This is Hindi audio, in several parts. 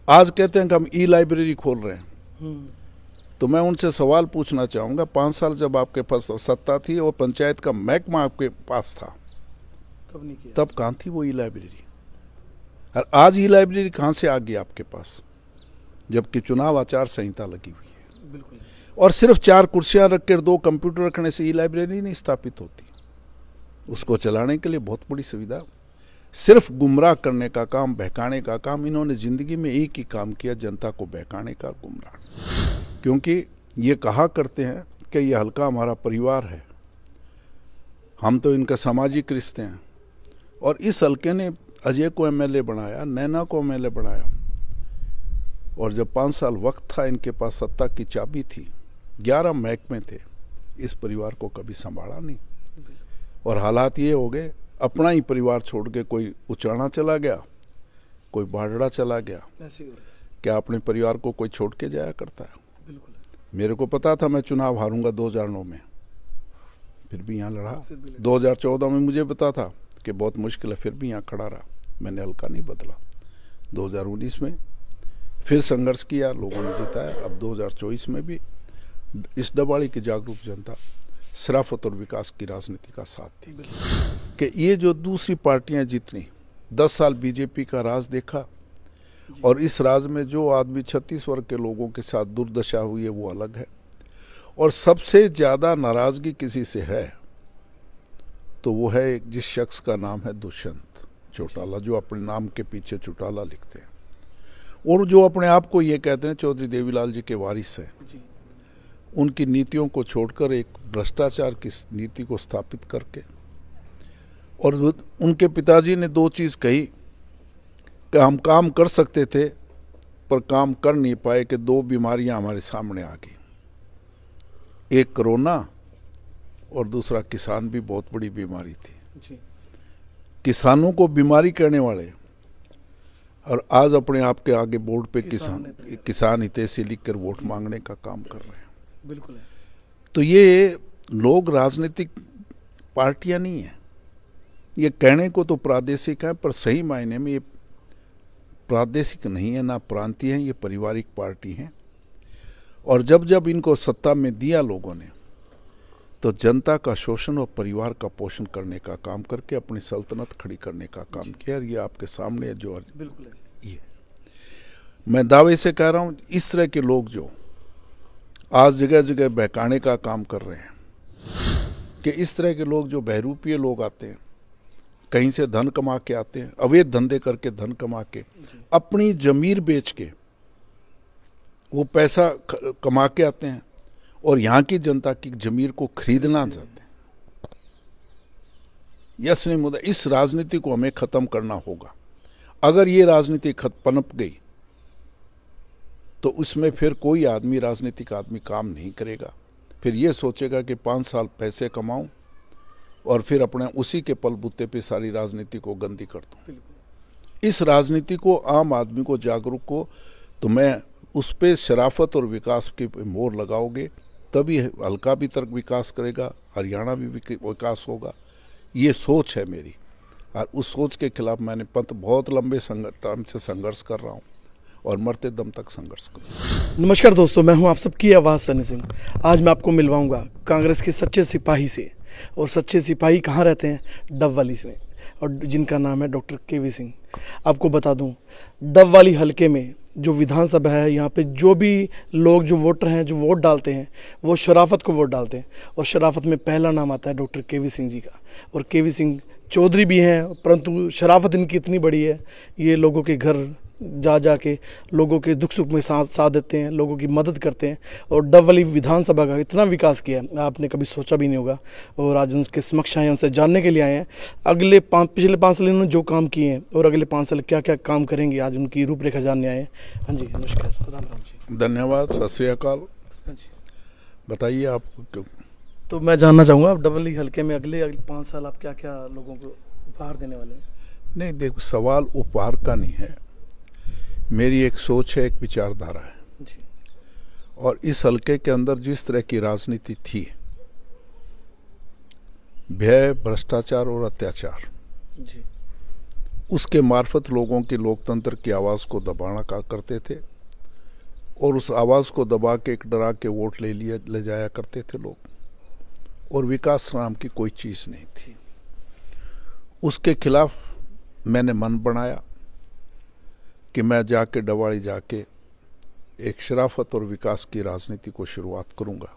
आज कहते हैं कि हम ई लाइब्रेरी खोल रहे हैं। तो मैं उनसे सवाल पूछना चाहूँगा, 5 साल जब आपके पास सत्ता थी और पंचायत का महकमा आपके पास था, तब नहीं किया। तब कहाँ थी वो ई लाइब्रेरी? और आज ई लाइब्रेरी कहाँ से आ गई आपके पास, जबकि चुनाव आचार संहिता लगी हुई है। बिल्कुल। और सिर्फ 4 कुर्सियां रखकर 2 कंप्यूटर रखने से ई लाइब्रेरी नहीं स्थापित होती। उसको चलाने के लिए बहुत बड़ी सुविधा। सिर्फ गुमराह करने का काम, बहकाने का काम, इन्होंने जिंदगी में एक ही काम किया, जनता को बहकाने का, गुमराह। क्योंकि ये कहा करते हैं कि ये हल्का हमारा परिवार है, हम तो इनका सामाजिक रिश्ते हैं। और इस हल्के ने अजय को एमएलए बनाया, नैना को एमएलए बनाया। और जब 5 साल वक्त था, इनके पास सत्ता की चाबी थी, 11 महकमे थे, इस परिवार को कभी संभाला नहीं। और हालात ये हो गए, अपना ही परिवार छोड़ के कोई उचाना चला गया, कोई बाढ़ड़ा चला गया। क्या अपने परिवार को कोई छोड़ के जाया करता है? बिल्कुल। मेरे को पता था मैं चुनाव हारूंगा 2009 में, फिर भी यहाँ लड़ा। 2014 में मुझे पता था कि बहुत मुश्किल है, फिर भी यहाँ खड़ा रहा, मैंने हल्का नहीं बदला। 2019 में फिर संघर्ष किया, लोगों ने जिताया। अब 2024 में भी इस डबाड़ी की जागरूक जनता शराफत और विकास की राजनीति का साथ थी। कि ये जो दूसरी पार्टियां जितनी 10 साल बीजेपी का राज देखा, और इस राज में जो आदमी 36 वर्ग के लोगों के साथ दुर्दशा हुई है वो अलग है। और सबसे ज्यादा नाराजगी किसी से है तो वो है जिस शख्स का नाम है दुष्यंत चौटाला, जो अपने नाम के पीछे चौटाला लिखते हैं और जो अपने आप को ये कहते हैं चौधरी देवीलाल जी के वारिस हैं। उनकी नीतियों को छोड़कर एक भ्रष्टाचार की नीति को स्थापित करके, और उनके पिताजी ने 2 चीज़ कही कि हम काम कर सकते थे पर काम कर नहीं पाए, कि 2 बीमारियां हमारे सामने आ गई, एक कोरोना और दूसरा किसान भी बहुत बड़ी बीमारी थी। जी। किसानों को बीमारी कहने वाले और आज अपने आप के आगे बोर्ड पे किसान हितैषी लिखकर वोट मांगने का काम कर रहे हैं। बिल्कुल है। तो ये लोग राजनीतिक पार्टियां नहीं है, ये कहने को तो प्रादेशिक है पर सही मायने में ये प्रादेशिक नहीं है, ना प्रांतीय है, ये पारिवारिक पार्टी है। और जब जब इनको सत्ता में दिया लोगों ने, तो जनता का शोषण और परिवार का पोषण करने का काम करके अपनी सल्तनत खड़ी करने का काम किया। ये आपके सामने जो बिल्कुल है। ये मैं दावे से कह रहा हूँ, इस तरह के लोग जो आज जगह जगह बहकाने का काम कर रहे हैं, कि इस तरह के लोग जो बहरूपीय लोग आते हैं, कहीं से धन कमा के आते हैं, अवैध धंधे करके धन कमा के अपनी जमीर बेच के वो पैसा कमा के आते हैं और यहाँ की जनता की जमीर को खरीदना चाहते हैं। यस नहीं मुद्दा, इस राजनीति को हमें खत्म करना होगा। अगर ये राजनीति पनप गई तो उसमें फिर कोई आदमी, राजनीतिक आदमी काम नहीं करेगा। फिर ये सोचेगा कि 5 साल पैसे कमाऊं और फिर अपने उसी के पलबूते पे सारी राजनीति को गंदी कर दूं। इस राजनीति को, आम आदमी को, जागरूक को, तो मैं उस पर शराफत और विकास की मोहर लगाओगे तभी हल्का भी तर्क विकास करेगा, हरियाणा भी विकास होगा। ये सोच है मेरी, और उस सोच के खिलाफ मैंने बहुत लंबे टाइम से संघर्ष कर रहा हूँ और मरते दम तक संघर्ष करूँ। नमस्कार दोस्तों, मैं हूं आप सबकी आवाज़ सनी सिंह। आज मैं आपको मिलवाऊंगा कांग्रेस के सच्चे सिपाही से। और सच्चे सिपाही कहाँ रहते हैं? डबवाली में, और जिनका नाम है डॉक्टर केवी सिंह। आपको बता दूं, डबवाली हलके में जो विधानसभा है, यहाँ पे जो भी लोग, जो वोटर हैं, जो वोट डालते हैं, वो शराफत को वोट डालते हैं। और शराफत में पहला नाम आता है डॉक्टर केवी सिंह जी का। और केवी सिंह चौधरी भी हैं, परंतु शराफत इनकी इतनी बड़ी है, ये लोगों के घर जा जा के लोगों के दुख सुख में साथ देते हैं, लोगों की मदद करते हैं। और डबवाली विधानसभा का इतना विकास किया है, आपने कभी सोचा भी नहीं होगा। और आज उनके समक्ष आए हैं, उनसे जानने के लिए आए हैं पिछले 5 साल इन्होंने जो काम किए हैं और अगले 5 साल क्या क्या काम करेंगे, आज उनकी रूपरेखा जानने आए हैं। हाँ जी, नमस्कार। राम राम जी। धन्यवाद, सत श्री अकाल। हाँ जी, बताइए आप क्यों? तो मैं जानना चाहूँगा, आप डबवाली हल्के में अगले 5 साल आप क्या क्या लोगों को उपहार देने वाले हैं? नहीं, देखो, सवाल उपहार का नहीं है, मेरी एक सोच है, एक विचारधारा है जी। और इस हल्के के अंदर जिस तरह की राजनीति थी, भय, भ्रष्टाचार और अत्याचार, जी। उसके मार्फत लोगों की लोकतंत्र की आवाज़ को दबाना का करते थे और उस आवाज़ को दबा के एक डरा के वोट ले जाया करते थे लोग, और विकास नाम की कोई चीज़ नहीं थी। उसके खिलाफ मैंने मन बनाया कि मैं जाके डवाड़ी जाके एक शराफत और विकास की राजनीति को शुरुआत करूंगा।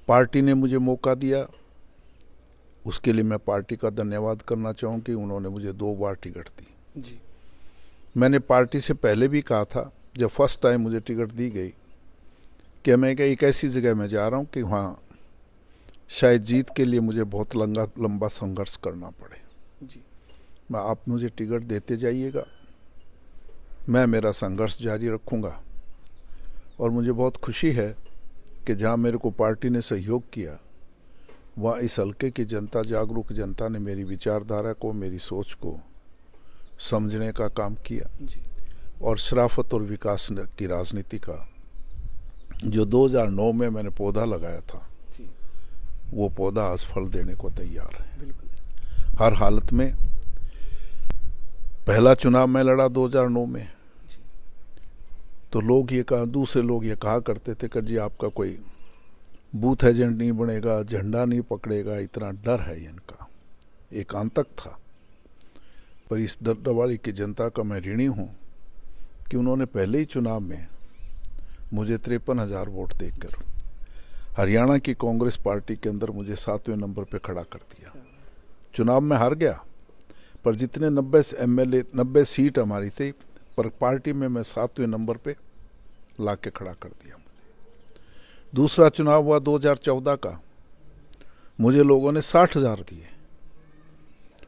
पार्टी ने मुझे मौका दिया, उसके लिए मैं पार्टी का धन्यवाद करना चाहूँ कि उन्होंने मुझे 2 बार टिकट दी जी। मैंने पार्टी से पहले भी कहा था, जब फर्स्ट टाइम मुझे टिकट दी गई, कि मैं एक ऐसी जगह में जा रहा हूँ कि वहाँ शायद जीत के लिए मुझे बहुत लंबा संघर्ष करना पड़े जी। आप मुझे टिकट देते जाइएगा, मैं मेरा संघर्ष जारी रखूँगा। और मुझे बहुत खुशी है कि जहाँ मेरे को पार्टी ने सहयोग किया, वहाँ इस हल्के की जनता, जागरूक जनता ने मेरी विचारधारा को, मेरी सोच को समझने का काम किया जी। और शराफत और विकास की राजनीति का जो 2009 में मैंने पौधा लगाया था जी, वो पौधा आज फल देने को तैयार है। बिल्कुल। हर हालत में पहला चुनाव मैं लड़ा 2009 में, तो लोग ये कहा, दूसरे लोग ये कहा करते थे कि जी आपका कोई बूथ एजेंट नहीं बनेगा, झंडा नहीं पकड़ेगा, इतना डर है इनका। एक आंतक था, पर इस डवाड़ी की जनता का मैं ऋणी हूँ कि उन्होंने पहले ही चुनाव में मुझे 53,000 वोट देकर हरियाणा की कांग्रेस पार्टी के अंदर मुझे 7वें नंबर पे खड़ा कर दिया। चुनाव में हार गया, पर जितने 90 सीट हमारी थी, पर पार्टी में मैं 7वें नंबर पे ला के खड़ा कर दिया। दूसरा चुनाव हुआ 2014 का, मुझे लोगों ने 60,000 दिए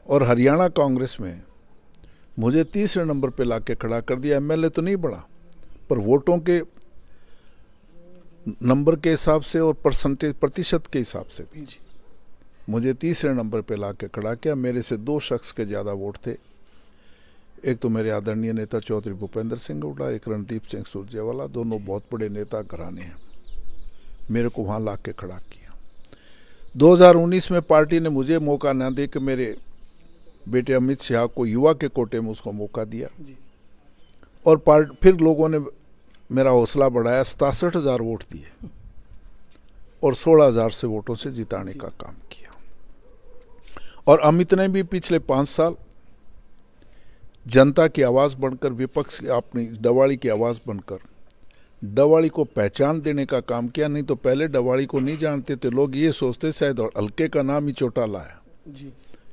और हरियाणा कांग्रेस में मुझे 3रे नंबर पे ला के खड़ा कर दिया। एमएलए तो नहीं बना, पर वोटों के नंबर के हिसाब से और प्रतिशत के हिसाब से भी मुझे 3रे नंबर पे ला के खड़ा किया। मेरे से 2 शख्स के ज़्यादा वोट थे, एक तो मेरे आदरणीय नेता चौधरी भूपेंद्र सिंह हुड्डा, एक रणदीप सिंह सुरजेवाला, दोनों बहुत बड़े नेता घराने हैं। मेरे को वहाँ ला के खड़ा किया। 2019 में पार्टी ने मुझे मौका न दे के मेरे बेटे अमित शाह को युवा के कोटे में उसको मौका दिया जी। और फिर लोगों ने मेरा हौसला बढ़ाया, 67,000 वोट दिए और 16,000 से वोटों से जिताने का काम किया। और अमित ने भी पिछले 5 साल जनता की आवाज़ बनकर, विपक्ष अपनी डवाड़ी की आवाज़ बनकर डवाड़ी को पहचान देने का काम किया। नहीं तो पहले डवाड़ी को नहीं जानते थे लोग, ये सोचते शायद हल्के का नाम ही चौटाला है जी।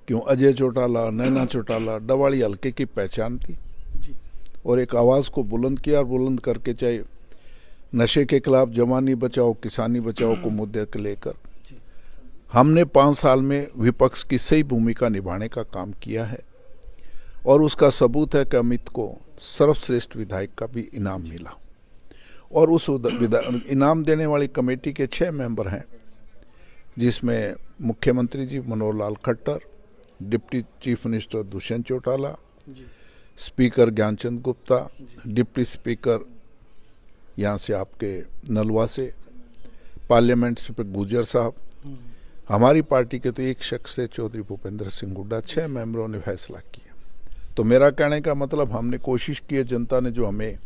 क्यों अजय चौटाला, नैना चौटाला, डवाड़ी हल्के की पहचान थी जी। और एक आवाज़ को बुलंद किया, और बुलंद करके चाहे नशे के खिलाफ जवानी बचाओ, किसानी बचाओ को मुद्दे को लेकर हमने 5 साल में विपक्ष की सही भूमिका निभाने का काम किया है। और उसका सबूत है कि अमित को सर्वश्रेष्ठ विधायक का भी इनाम मिला। और उस इनाम देने वाली कमेटी के 6 मेंबर हैं, जिसमें मुख्यमंत्री जी Manohar Lal Khattar, deputy chief minister Dushyant Chautala, speaker Gyanchand Gupta, deputy speaker यहाँ से आपके नलवा से, पार्लियामेंट स्पीकर गुजर साहब, हमारी पार्टी के तो एक शख्स है चौधरी भूपेंद्र सिंह हुड्डा। 6 मेंबरों ने फैसला किया। तो मेरा कहने का मतलब, हमने कोशिश की है, जनता ने जो हमें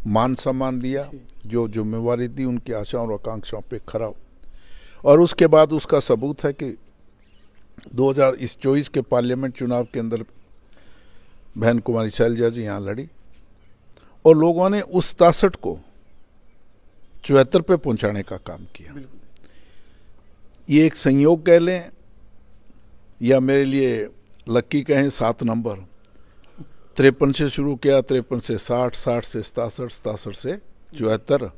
मान सम्मान दिया, जो जिम्मेवारी दी, उनकी आशाओं और आकांक्षाओं पे खरा। और उसके बाद उसका सबूत है कि 2024 के पार्लियामेंट चुनाव के अंदर बहन कुमारी शैलजा जी यहाँ लड़ी और लोगों ने उस 67 को 74 पे पहुंचाने का काम किया। ये एक संयोग कह लें या मेरे लिए लक्की कहें, 7 नंबर 53 से शुरू किया, 53 से 60, 60 से 67, 67 से 74।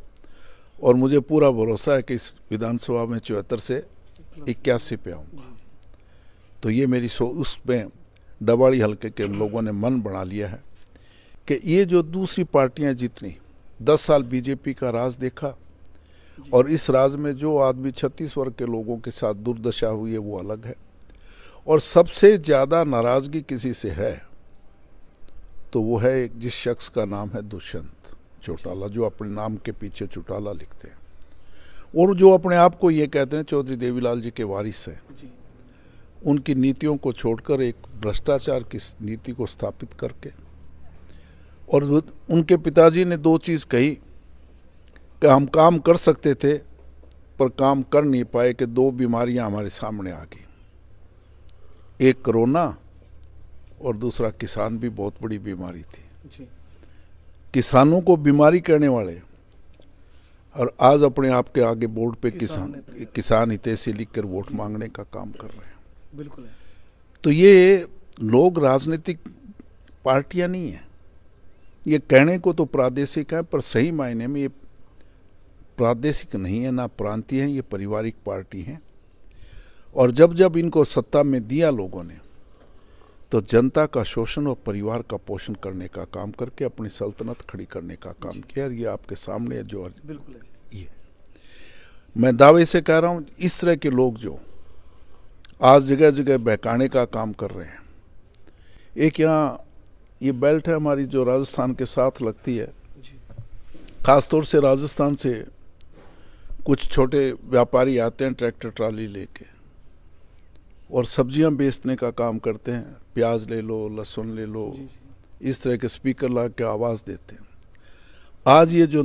और मुझे पूरा भरोसा है कि इस विधानसभा में 74 से 81 पे आऊँगा। तो ये मेरी उसमें डवाड़ी हल्के के लोगों ने मन बना लिया है कि ये जो दूसरी पार्टियां जितनी 10 साल बीजेपी का राज देखा, और इस राज में जो आदमी 36 वर्ग के लोगों के साथ दुर्दशा हुई है वो अलग है। और सबसे ज़्यादा नाराज़गी किसी से है तो वो है जिस शख्स का नाम है दुष्यंत चौटाला, जो अपने नाम के पीछे चौटाला लिखते हैं और जो अपने आप को ये कहते हैं चौधरी देवीलाल जी के वारिस हैं। उनकी नीतियों को छोड़कर एक भ्रष्टाचार की नीति को स्थापित करके, और उनके पिताजी ने दो चीज़ कही कि हम काम कर सकते थे पर काम कर नहीं पाए कि दो बीमारियां हमारे सामने आ गई, एक कोरोना और दूसरा किसान भी बहुत बड़ी बीमारी थी जी। किसानों को बीमारी कहने वाले और आज अपने आप के आगे बोर्ड पे किसान हितैषी लिखकर वोट मांगने का काम कर रहे हैं। बिल्कुल है। तो ये लोग राजनीतिक पार्टियां नहीं है, ये कहने को तो प्रादेशिक है पर सही मायने में ये प्रादेशिक नहीं है, ना प्रांतीय है, ये पारिवारिक पार्टी है। और जब जब इनको सत्ता में दिया लोगों ने तो जनता का शोषण और परिवार का पोषण करने का काम करके अपनी सल्तनत खड़ी करने का काम किया। ये आपके सामने जो बिल्कुल ये मैं दावे से कह रहा हूँ, इस तरह के लोग जो आज जगह जगह बहकाने का काम कर रहे हैं। एक यहाँ ये बेल्ट है हमारी जो राजस्थान के साथ लगती है, खासतौर से राजस्थान से कुछ छोटे व्यापारी आते हैं ट्रैक्टर ट्राली लेके और सब्जियां बेचने का काम करते हैं। प्याज ले लो, लहसुन ले लो, इस तरह के स्पीकर ला के आवाज़ देते हैं। आज ये जो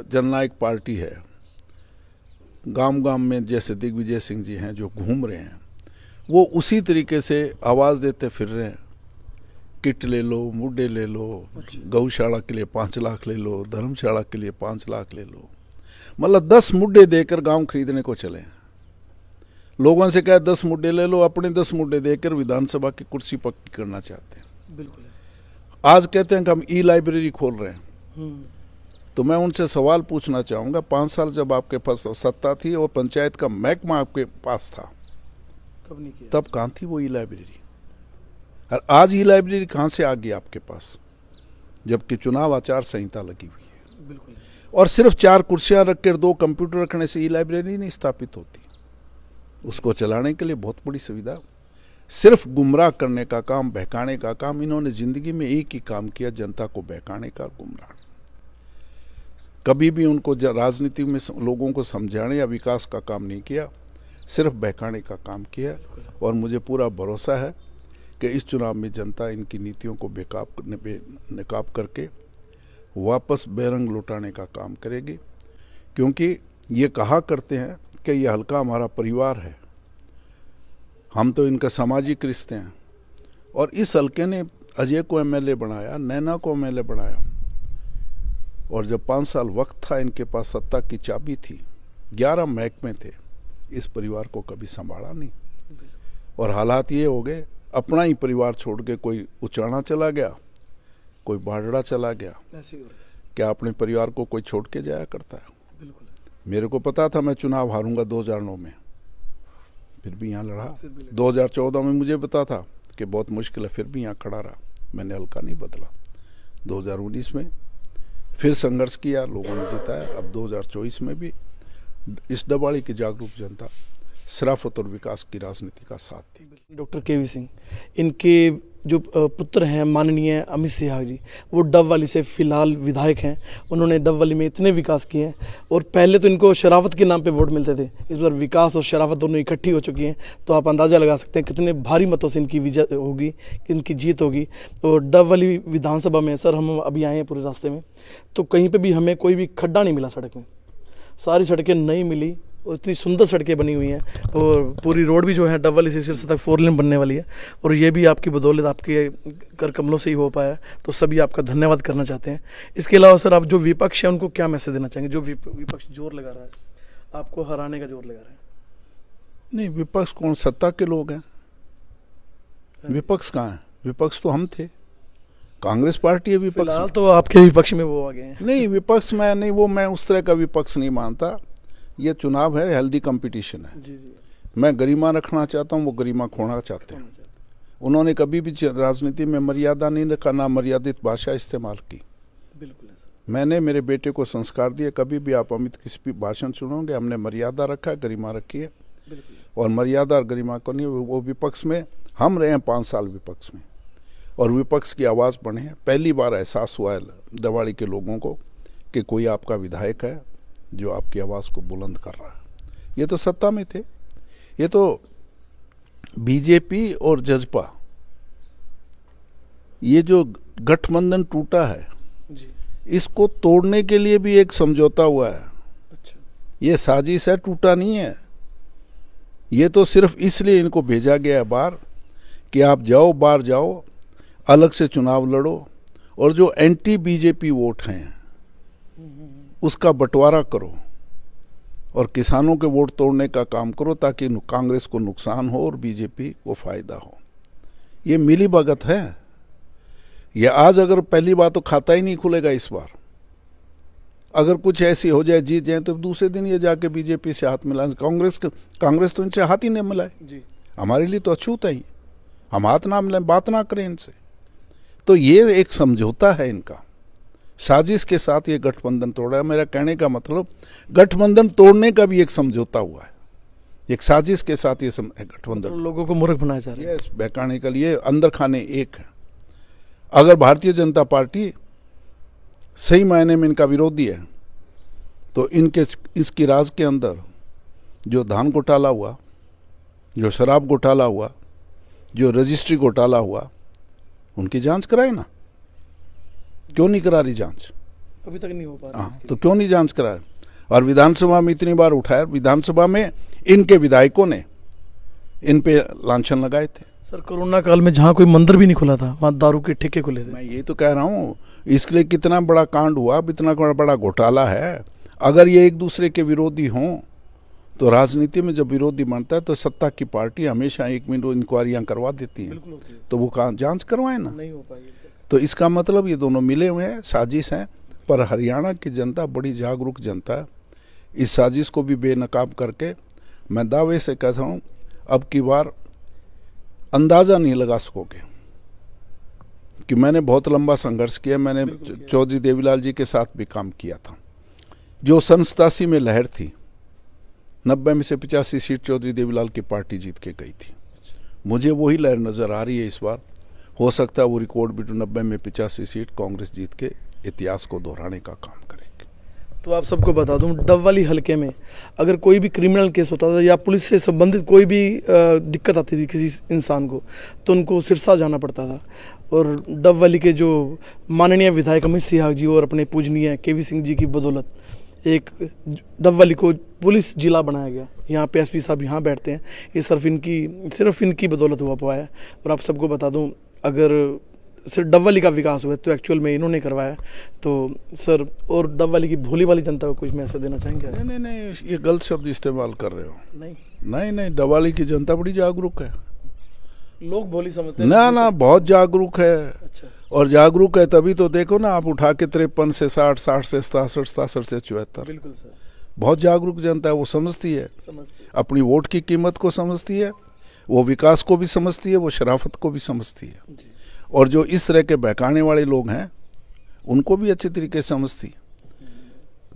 जननायक पार्टी है, गांव गांव में जैसे दिग्विजय सिंह जी हैं जो घूम रहे हैं, वो उसी तरीके से आवाज़ देते फिर रहे हैं। किट ले लो, मुड्डे ले लो, गौशाला के लिए 5 लाख ले लो, धर्मशाला के लिए 5 लाख ले लो, मतलब 10 मुड्डे देकर गांव खरीदने को चले। लोगों से कहा 10 मुड्डे ले लो, अपने 10 मुड्डे देकर विधानसभा की कुर्सी पक्की करना चाहते हैं। बिल्कुल। आज कहते हैं कि हम ई लाइब्रेरी खोल रहे हैं। तो मैं उनसे सवाल पूछना चाहूँगा, 5 साल जब आपके पास सत्ता थी और पंचायत का महकमा आपके पास था, तब कहाँ थी वो ई लाइब्रेरी? और आज ई लाइब्रेरी कहाँ से आ गई आपके पास, जबकि चुनाव आचार संहिता लगी हुई है। बिल्कुल। और सिर्फ 4 कुर्सियां रखकर 2 कंप्यूटर रखने से ई लाइब्रेरी नहीं स्थापित होती। उसको चलाने के लिए बहुत बड़ी सुविधा। सिर्फ गुमराह करने का काम, बहकाने का काम, इन्होंने जिंदगी में एक ही काम किया, जनता को बहकाने का, गुमराह। कभी भी उनको राजनीति में लोगों को समझाने या विकास का काम नहीं किया, सिर्फ बहकाने का काम किया। और मुझे पूरा भरोसा है कि इस चुनाव में जनता इनकी नीतियों को नकाब करके वापस बेरंग लौटाने का काम करेगी। क्योंकि ये कहा करते हैं कि ये हल्का हमारा परिवार है, हम तो इनका सामाजिक रिश्ते हैं। और इस हल्के ने अजय को एमएलए बनाया, नैना को एमएलए बनाया। और जब 5 साल वक्त था, इनके पास सत्ता की चाबी थी, 11 महकमे थे, इस परिवार को कभी संभाला नहीं। और हालात ये हो गए, अपना ही परिवार छोड़ के कोई उचाना चला गया, कोई बाढ़ड़ा चला गया। क्या अपने परिवार को कोई छोड़ के जाया करता है? मेरे को पता था मैं चुनाव हारूंगा 2009 में, फिर भी यहाँ लड़ा। 2014 में मुझे पता था कि बहुत मुश्किल है, फिर भी यहाँ खड़ा रहा, मैंने हल्का नहीं बदला। 2019 में फिर संघर्ष किया, लोगों ने जिताया। अब 2024 में भी इस डबाड़ी की जागरूक जनता शराफत और विकास की राजनीति का साथ थी। डॉक्टर केवी सिंह, इनके जो पुत्र हैं माननीय अमित सिंह जी, वो डबवाली से फिलहाल विधायक हैं। उन्होंने डबवाली में इतने विकास किए हैं, और पहले तो इनको शराफत के नाम पे वोट मिलते थे, इस बार विकास और शराफत दोनों इकट्ठी हो चुकी हैं। तो आप अंदाज़ा लगा सकते हैं कितने भारी मतों से इनकी विजय होगी, इनकी जीत होगी। और डबवाली विधानसभा में सर हम अभी आए हैं पूरे रास्ते में, तो कहीं पर भी हमें कोई भी खड्डा नहीं मिला सड़क में, सारी सड़कें नई मिली और इतनी सुंदर सड़कें बनी हुई हैं। और पूरी रोड भी जो है डबवाली से सिरसा तक 4 लेन बनने वाली है, और ये भी आपकी बदौलत, आपके कर कमलों से ही हो पाया। तो सभी आपका धन्यवाद करना चाहते हैं। इसके अलावा सर, आप जो विपक्ष है उनको क्या मैसेज देना चाहेंगे, जो विपक्ष जोर लगा रहा है, आपको हराने का जोर लगा रहा है? नहीं, विपक्ष कौन, सत्ता के लोग हैं। विपक्ष कहाँ है? विपक्ष तो हम थे, कांग्रेस पार्टी है विपक्ष। तो आपके विपक्ष में वो आ गए हैं। नहीं, विपक्ष में नहीं, वो मैं उस तरह का विपक्ष नहीं मानता। ये चुनाव है, हेल्दी कंपटीशन है। जी। मैं गरिमा रखना चाहता हूँ, वो गरिमा खोना चाहते हैं। उन्होंने कभी भी राजनीति में मर्यादा नहीं रखा, ना मर्यादित भाषा इस्तेमाल की। बिल्कुल है सर। मैंने मेरे बेटे को संस्कार दिए, कभी भी आप अमित किसी भी भाषण सुनोगे, हमने मर्यादा रखा है, गरिमा रखी है। और मर्यादा और गरिमा को नहीं, वो विपक्ष में हम रहे हैं 5 साल विपक्ष में, और विपक्ष की आवाज़ बने हैं। पहली बार एहसास हुआ है डवाड़ी के लोगों को कि कोई आपका विधायक है जो आपकी आवाज़ को बुलंद कर रहा है। ये तो सत्ता में थे, ये तो बीजेपी और जजपा, ये जो गठबंधन टूटा है जी। इसको तोड़ने के लिए भी एक समझौता हुआ है। अच्छा। ये साजिश है, टूटा नहीं है। ये तो सिर्फ इसलिए इनको भेजा गया है बाहर कि आप जाओ, बाहर जाओ, अलग से चुनाव लड़ो और जो एंटी बीजेपी वोट हैं उसका बंटवारा करो और किसानों के वोट तोड़ने का काम करो ताकि कांग्रेस को नुकसान हो और बीजेपी को फायदा हो। ये मिली भगत है। ये आज अगर पहली बात तो खाता ही नहीं खुलेगा इस बार। अगर कुछ ऐसी हो जाए, जीत जाए, तो दूसरे दिन ये जाके बीजेपी से हाथ मिला। कांग्रेस तो इनसे हाथ ही नहीं मिलाए जी। हमारे लिए तो अछूत है ही, हम हाथ ना मिलाएं, बात ना करें इनसे। तो ये एक समझौता है इनका, साजिश के साथ ये गठबंधन तोड़ा है। मेरा कहने का मतलब गठबंधन तोड़ने का भी एक समझौता हुआ है, एक साजिश के साथ ये गठबंधन। तो लोगों को मूर्ख बनाया जा रहा है। बहकाने के लिए अंदर खाने एक है। अगर भारतीय जनता पार्टी सही मायने में इनका विरोधी है तो इसकी राज के अंदर जो धान घोटाला हुआ, जो शराब घोटाला हुआ, जो रजिस्ट्री घोटाला हुआ, उनकी जांच कराए ना। क्यों नहीं करा रही जांच? अभी तक नहीं हो पा रहा। तो क्यों नहीं जांच कराए? और विधानसभा में इतनी बार उठाया, विधानसभा में इनके विधायकों ने इन पे लांछन लगाए थे। सर, कोरोना काल में जहाँ कोई मंदिर भी नहीं खुला था वहाँ दारू के ठेके खुले थे। मैं ये तो कह रहा हूँ, इसके लिए कितना बड़ा कांड हुआ, इतना बड़ा घोटाला है। अगर ये एक दूसरे के विरोधी हों तो राजनीति में जब विरोधी बनता है तो सत्ता की पार्टी हमेशा 1 मिनट इंक्वायरियां करवा देती हैं, तो वो जांच करवाए ना। नहीं हो पाई। तो इसका मतलब ये दोनों मिले हुए हैं, साजिश हैं। पर हरियाणा की जनता बड़ी जागरूक जनता है। इस साजिश को भी बेनकाब करके मैं दावे से कहता हूँ, अब की बार अंदाज़ा नहीं लगा सकोगे कि मैंने बहुत लंबा संघर्ष किया। मैंने चौधरी देवीलाल जी के साथ भी काम किया था। जो सन 87 में लहर थी, 90 में से 85 सीट चौधरी देवीलाल की पार्टी जीत के गई थी। मुझे वही लहर नज़र आ रही है इस बार। हो सकता है वो रिकॉर्ड भी 90 में 85 सीट कांग्रेस जीत के इतिहास को दोहराने का काम करेगी। तो आप सबको बता दूं, डबवाली हलके में अगर कोई भी क्रिमिनल केस होता था या पुलिस से संबंधित कोई भी दिक्कत आती थी किसी इंसान को, तो उनको सिरसा जाना पड़ता था। और डबवाली के जो माननीय विधायक अमित सिंह जी और अपने पूजनीय केवी सिंह जी की बदौलत एक डबवाली को पुलिस जिला बनाया गया। यहाँ पे एसपी साहब यहाँ बैठते हैं। ये सिर्फ इनकी बदौलत हुआ पाया है। और आप सबको बता दूं, अगर सिर्फ डबवाली का विकास हुआ तो एक्चुअल में इन्होंने करवाया। तो सर, और डबवाली की भोली वाली जनता को कुछ मैसेज देना चाहेंगे? नहीं, ये गलत शब्द इस्तेमाल कर रहे हो। नहीं, डबवाली की जनता बड़ी जागरूक है। लोग भोली समझते हैं ना, बहुत जागरूक है। अच्छा। और जागरूक है तभी तो देखो ना, आप उठा के 53 से 60, 60 से 67, 67 से 74। बिल्कुल सर, बहुत जागरूक जनता है। वो समझती है, अपनी वोट की कीमत को समझती है, वो विकास को भी समझती है, वो शराफत को भी समझती है। और जो इस तरह के बहकाने वाले लोग हैं उनको भी अच्छी तरीके से समझती।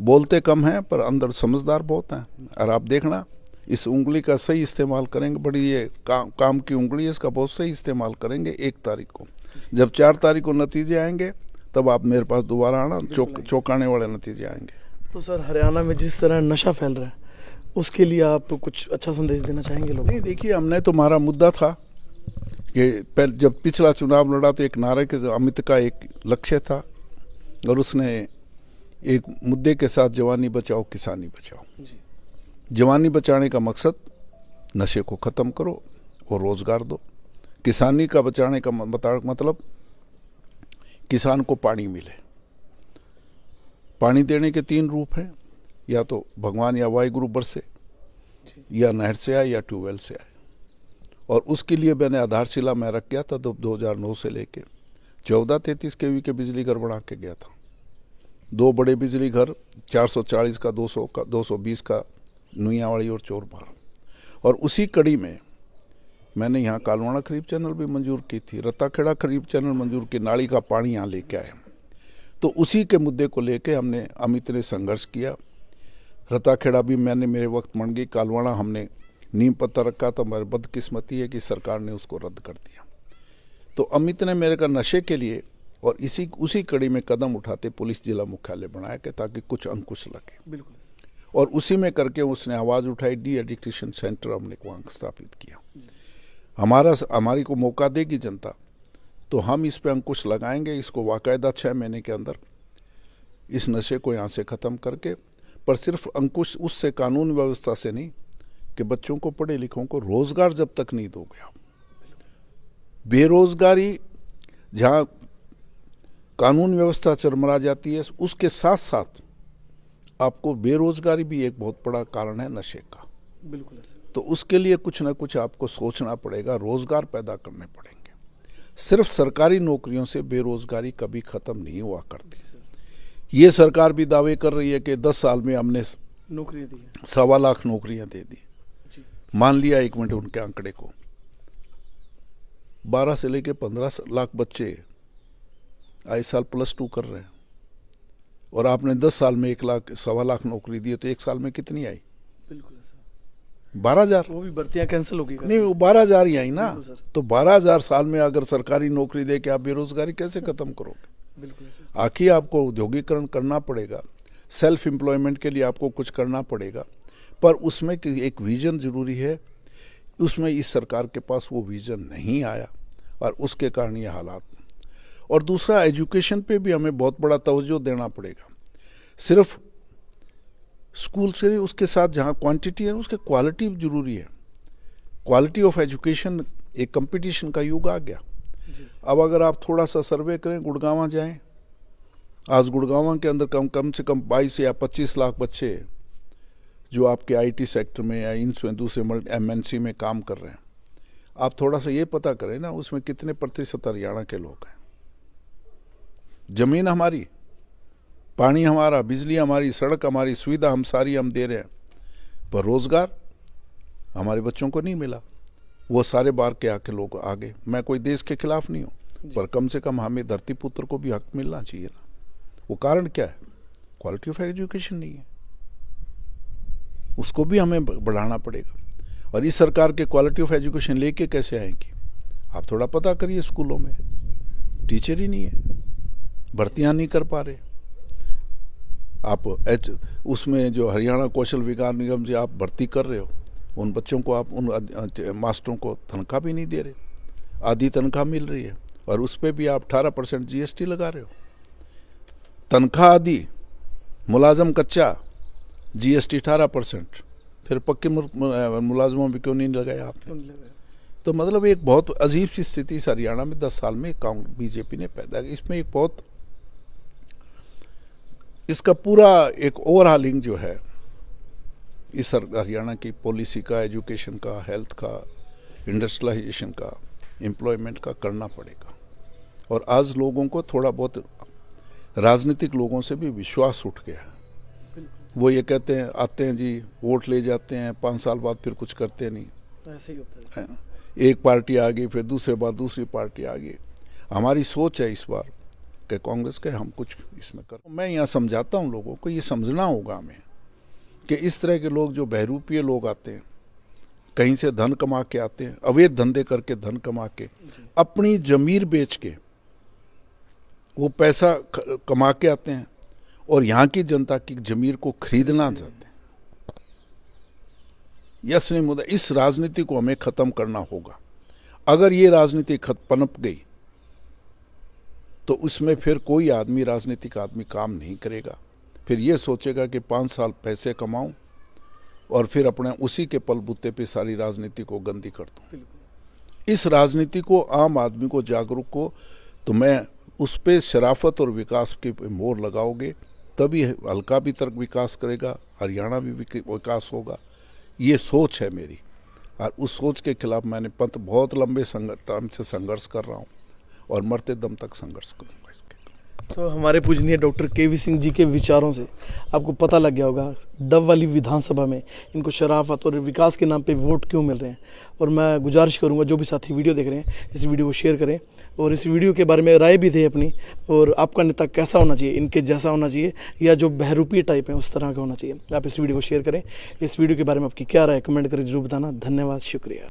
बोलते कम हैं पर अंदर समझदार बहुत हैं। और आप देखना, इस उंगली का सही इस्तेमाल करेंगे, बड़ी ये काम की उंगली है, इसका बहुत सही इस्तेमाल करेंगे। 1 तारीख को, जब 4 तारीख को नतीजे आएंगे तब आप मेरे पास दोबारा आना, चौंकाने वाले नतीजे आएंगे। तो सर, हरियाणा में जिस तरह नशा फैल रहा है उसके लिए आप कुछ अच्छा संदेश देना चाहेंगे लोगों? नहीं, देखिए, हमने तो हमारा मुद्दा था कि जब पिछला चुनाव लड़ा तो एक नारे के अमित का एक लक्ष्य था और उसने एक मुद्दे के साथ जवानी बचाओ किसानी बचाओ। जवानी बचाने का मकसद नशे को ख़त्म करो और रोज़गार दो। किसानी का बचाने का मतलब किसान को पानी मिले। पानी देने के 3 रूप हैं, या तो भगवान या वाहिगुरु बरसे, या नहर से आए, या ट्यूबवेल से आए। और उसके लिए मैंने आधारशिला में रख गया था। तो 2009 से लेके 1433 केवी के बिजली घर बना के गया था। 2 बड़े बिजली घर, 440 का, 200 का, 220 का, नुइयावाड़ी और चोरबार। और उसी कड़ी में मैंने यहाँ कालवाड़ा खरीफ चैनल भी मंजूर की थी, रत्ताखेड़ा खरीफ चैनल मंजूर की, नाली का पानी यहाँ लेके आए। तो उसी के मुद्दे को लेके हमने अमित ने संघर्ष किया। रत्ताखेड़ा भी मैंने मेरे वक्त मन गई, कालवाड़ा हमने नींव पत्थर रखा था। हमारी बदकिस्मती है कि सरकार ने उसको रद्द कर दिया। तो अमित ने मेरे का नशे के लिए और उसी कड़ी में कदम उठाते पुलिस जिला मुख्यालय बनाया कि ताकि कुछ अंकुश लगे। बिल्कुल। और उसी में करके उसने आवाज़ उठाई, डी एडिक्शन सेंटर हमने वहाँ स्थापित किया। हमारी को मौका देगी जनता तो हम इस पे अंकुश लगाएंगे, इसको बाकायदा 6 महीने के अंदर इस नशे को यहाँ से ख़त्म करके, पर सिर्फ अंकुश उससे कानून व्यवस्था से नहीं कि बच्चों को, पढ़े लिखों को रोज़गार जब तक नहीं दोगे आप, बेरोज़गारी जहाँ कानून व्यवस्था चरमरा जाती है उसके साथ साथ आपको बेरोज़गारी भी एक बहुत बड़ा कारण है नशे का। बिल्कुल। तो उसके लिए कुछ ना कुछ आपको सोचना पड़ेगा, रोज़गार पैदा करने पड़ेंगे। सिर्फ सरकारी नौकरियों से बेरोज़गारी कभी ख़त्म नहीं हुआ करती। ये सरकार भी दावे कर रही है कि 10 साल में हमने नौकरियां दी, 1.25 लाख नौकरियां दे दी। मान लिया 1 मिनट उनके आंकड़े को, 12 से लेके 15 लाख बच्चे आए साल +2 कर रहे हैं, और आपने 10 साल में 1.25 लाख नौकरी दी, तो 1 साल में कितनी आई? बिल्कुल 12,000। वो भी भर्तियां कैंसिल होगी। नहीं, वो 12,000 ही आई ना। तो 12,000 साल में अगर सरकारी नौकरी दे के आप बेरोजगारी कैसे खत्म करोगे? बिल्कुल। आखिर आपको औद्योगिकरण करना पड़ेगा, सेल्फ एम्प्लॉयमेंट के लिए आपको कुछ करना पड़ेगा, पर उसमें एक विजन जरूरी है। उसमें इस सरकार के पास वो विजन नहीं आया और उसके कारण ये हालात। और दूसरा, एजुकेशन पे भी हमें बहुत बड़ा तवज्जो देना पड़ेगा। सिर्फ स्कूल से उसके साथ जहाँ क्वांटिटी है उसके क्वालिटी भी जरूरी है। क्वालिटी ऑफ एजुकेशन, एक कंपटीशन का युग आ गया। अब अगर आप थोड़ा सा सर्वे करें, गुड़गांव जाएं, आज गुड़गांव के अंदर कम से कम 22 या 25 लाख बच्चे जो आपके आईटी सेक्टर में या इन दूसरे MNC में काम कर रहे हैं। आप थोड़ा सा ये पता करें ना, उसमें कितने % हरियाणा के लोग हैं। जमीन हमारी, पानी हमारा, बिजली हमारी, सड़क हमारी, सुविधा हम सारी हम दे रहे हैं, पर रोजगार हमारे बच्चों को नहीं मिला। वो सारे बाहर के आके लोग आ गए। मैं कोई देश के खिलाफ नहीं हूँ, पर कम से कम हमें धरती पुत्र को भी हक मिलना चाहिए ना। वो कारण क्या है? क्वालिटी ऑफ एजुकेशन नहीं है, उसको भी हमें बढ़ाना पड़ेगा। और इस सरकार के क्वालिटी ऑफ एजुकेशन लेके कैसे आएंगी? आप थोड़ा पता करिए, स्कूलों में टीचर ही नहीं है, भर्तियां नहीं कर पा रहे आप। उसमें जो हरियाणा कौशल विकास निगम से आप भर्ती कर रहे हो, उन बच्चों को आप, उन मास्टरों को तनख्वाह भी नहीं दे रहे। आधी तनख्वाह मिल रही है और उस पर भी आप 18% GST लगा रहे हो। तनख्वाह आधी, मुलाजम कच्चा, GST 18%, फिर पक्के मुलाजमों में क्यों नहीं लगाया आपने? तो मतलब एक बहुत अजीब सी स्थिति इस हरियाणा में 10 साल में BJP ने पैदा की। इसमें एक बहुत, इसका पूरा एक ओवरहालिंग जो है इस हरियाणा की पॉलिसी का, एजुकेशन का, हेल्थ का, इंडस्ट्रियलाइजेशन का, एम्प्लॉयमेंट का करना पड़ेगा। और आज लोगों को थोड़ा बहुत राजनीतिक लोगों से भी विश्वास उठ गया है। वो ये कहते हैं, आते हैं जी, वोट ले जाते हैं, 5 साल बाद फिर कुछ करते नहीं। ऐसे ही होता है। एक पार्टी आ गई, फिर दूसरे बार दूसरी पार्टी आ गई। हमारी सोच है इस बार कि कांग्रेस के हम कुछ इसमें कर। मैं यहाँ समझाता हूँ लोगों को, ये समझना होगा हमें कि इस तरह के लोग जो बहरूपीय लोग आते हैं, कहीं से धन कमा के आते हैं, अवैध धंधे करके धन कमा के, अपनी जमीर बेच के वो पैसा कमा के आते हैं और यहाँ की जनता की जमीर को खरीदना चाहते हैं। यस नहीं मुद्दा, इस राजनीति को हमें खत्म करना होगा। अगर ये राजनीति पनप गई तो उसमें फिर कोई आदमी, राजनीतिक आदमी काम नहीं करेगा। फिर ये सोचेगा कि 5 साल पैसे कमाऊं और फिर अपने उसी के पलबूते पे सारी राजनीति को गंदी कर दूं। इस राजनीति को, आम आदमी को जागरूक को, तो मैं उस पे शराफत और विकास के मोहर लगाओगे तभी हल्का भी तर्क विकास करेगा, हरियाणा भी विकास होगा। ये सोच है मेरी, और उस सोच के खिलाफ मैंने बहुत लंबे टाइम से संघर्ष कर रहा हूँ और मरते दम तक संघर्ष करूँगा इसके। तो हमारे पूजनीय डॉक्टर KV सिंह जी के विचारों से आपको पता लग गया होगा डब वाली विधानसभा में इनको शराफत और विकास के नाम पे वोट क्यों मिल रहे हैं। और मैं गुजारिश करूंगा जो भी साथी वीडियो देख रहे हैं, इस वीडियो को शेयर करें और इस वीडियो के बारे में राय भी दें अपनी, और आपका नेता कैसा होना चाहिए, इनके जैसा होना चाहिए या जो बहरूपी टाइप है उस तरह का होना चाहिए। आप इस वीडियो को शेयर करें। इस वीडियो के बारे में आपकी क्या राय, कमेंट करके जरूर बताना। धन्यवाद, शुक्रिया।